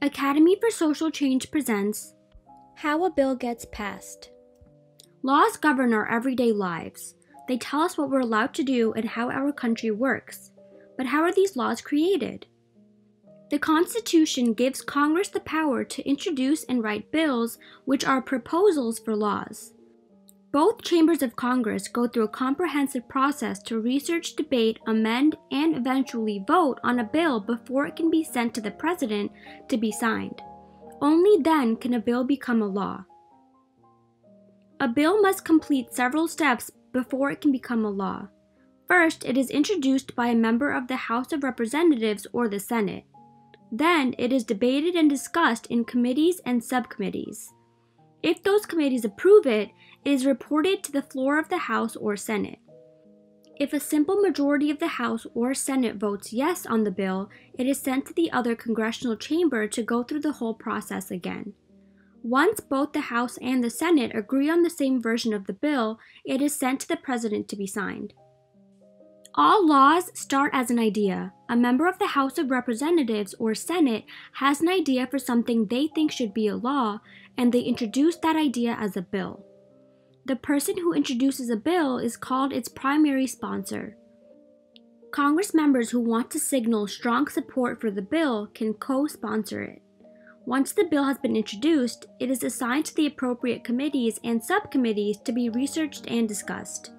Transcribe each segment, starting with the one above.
Academy for Social Change presents How a Bill Gets Passed. Laws govern our everyday lives. They tell us what we're allowed to do and how our country works. But how are these laws created? The Constitution gives Congress the power to introduce and write bills, which are proposals for laws. Both chambers of Congress go through a comprehensive process to research, debate, amend, and eventually vote on a bill before it can be sent to the President to be signed. Only then can a bill become a law. A bill must complete several steps before it can become a law. First, it is introduced by a member of the House of Representatives or the Senate. Then, it is debated and discussed in committees and subcommittees. If those committees approve it, it is reported to the floor of the House or Senate. If a simple majority of the House or Senate votes yes on the bill, it is sent to the other congressional chamber to go through the whole process again. Once both the House and the Senate agree on the same version of the bill, it is sent to the President to be signed. All laws start as an idea. A member of the House of Representatives or Senate has an idea for something they think should be a law, and they introduce that idea as a bill. The person who introduces a bill is called its primary sponsor. Congress members who want to signal strong support for the bill can co-sponsor it. Once the bill has been introduced, it is assigned to the appropriate committees and subcommittees to be researched and discussed.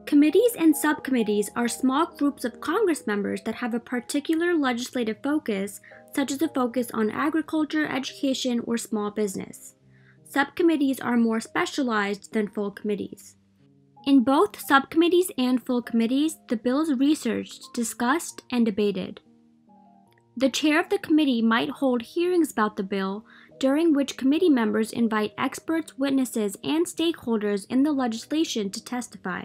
Committees and subcommittees are small groups of Congress members that have a particular legislative focus, such as a focus on agriculture, education, or small business. Subcommittees are more specialized than full committees. In both subcommittees and full committees, the bill is researched, discussed, and debated. The chair of the committee might hold hearings about the bill, during which committee members invite experts, witnesses, and stakeholders in the legislation to testify.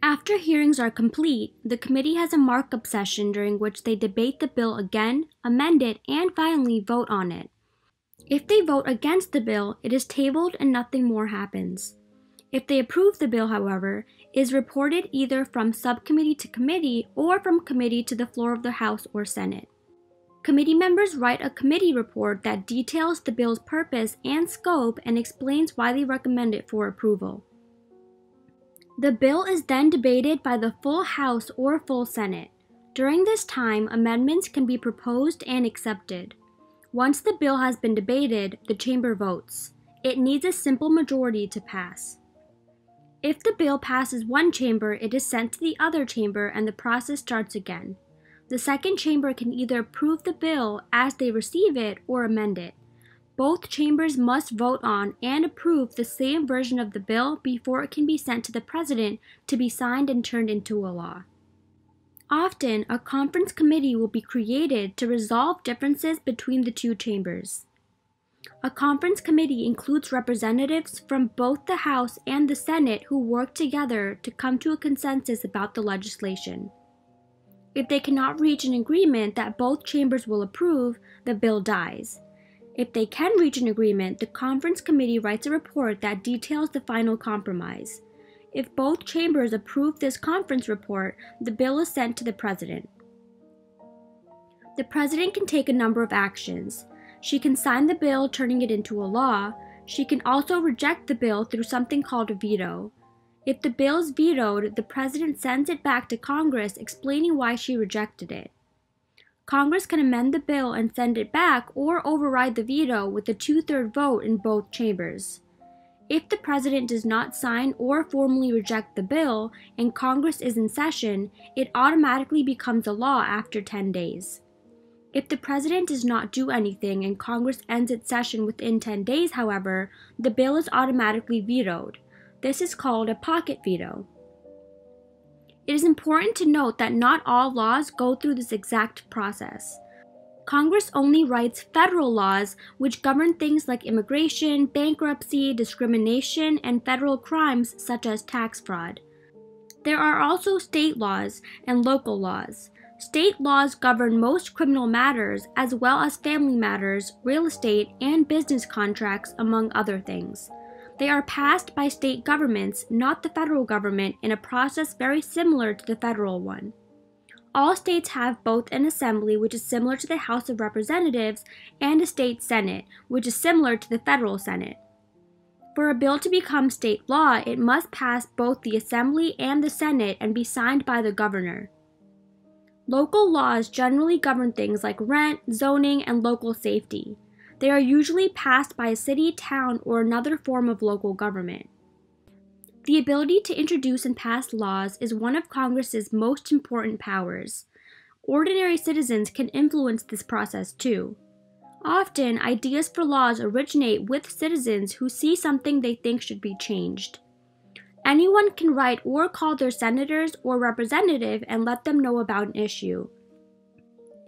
After hearings are complete, the committee has a markup session during which they debate the bill again, amend it, and finally vote on it. If they vote against the bill, it is tabled and nothing more happens. If they approve the bill, however, it is reported either from subcommittee to committee or from committee to the floor of the House or Senate. Committee members write a committee report that details the bill's purpose and scope and explains why they recommend it for approval. The bill is then debated by the full House or full Senate. During this time, amendments can be proposed and accepted. Once the bill has been debated, the chamber votes. It needs a simple majority to pass. If the bill passes one chamber, it is sent to the other chamber and the process starts again. The second chamber can either approve the bill as they receive it or amend it. Both chambers must vote on and approve the same version of the bill before it can be sent to the President to be signed and turned into a law. Often, a conference committee will be created to resolve differences between the two chambers. A conference committee includes representatives from both the House and the Senate who work together to come to a consensus about the legislation. If they cannot reach an agreement that both chambers will approve, the bill dies. If they can reach an agreement, the conference committee writes a report that details the final compromise. If both chambers approve this conference report, the bill is sent to the President. The President can take a number of actions. She can sign the bill, turning it into a law. She can also reject the bill through something called a veto. If the bill is vetoed, the President sends it back to Congress explaining why she rejected it. Congress can amend the bill and send it back or override the veto with a 2/3 vote in both chambers. If the President does not sign or formally reject the bill and Congress is in session, it automatically becomes a law after 10 days. If the President does not do anything and Congress ends its session within 10 days, however, the bill is automatically vetoed. This is called a pocket veto. It is important to note that not all laws go through this exact process. Congress only writes federal laws which govern things like immigration, bankruptcy, discrimination, and federal crimes such as tax fraud. There are also state laws and local laws. State laws govern most criminal matters as well as family matters, real estate, and business contracts, among other things. They are passed by state governments, not the federal government, in a process very similar to the federal one. All states have both an assembly, which is similar to the House of Representatives, and a state senate, which is similar to the federal Senate. For a bill to become state law, it must pass both the Assembly and the Senate and be signed by the governor. Local laws generally govern things like rent, zoning, and local safety. They are usually passed by a city, town, or another form of local government. The ability to introduce and pass laws is one of Congress's most important powers. Ordinary citizens can influence this process too. Often, ideas for laws originate with citizens who see something they think should be changed. Anyone can write or call their senators or representative and let them know about an issue.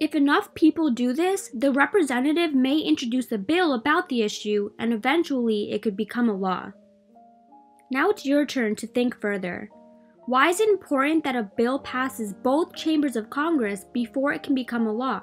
If enough people do this, the representative may introduce a bill about the issue, and eventually it could become a law. Now it's your turn to think further. Why is it important that a bill passes both chambers of Congress before it can become a law?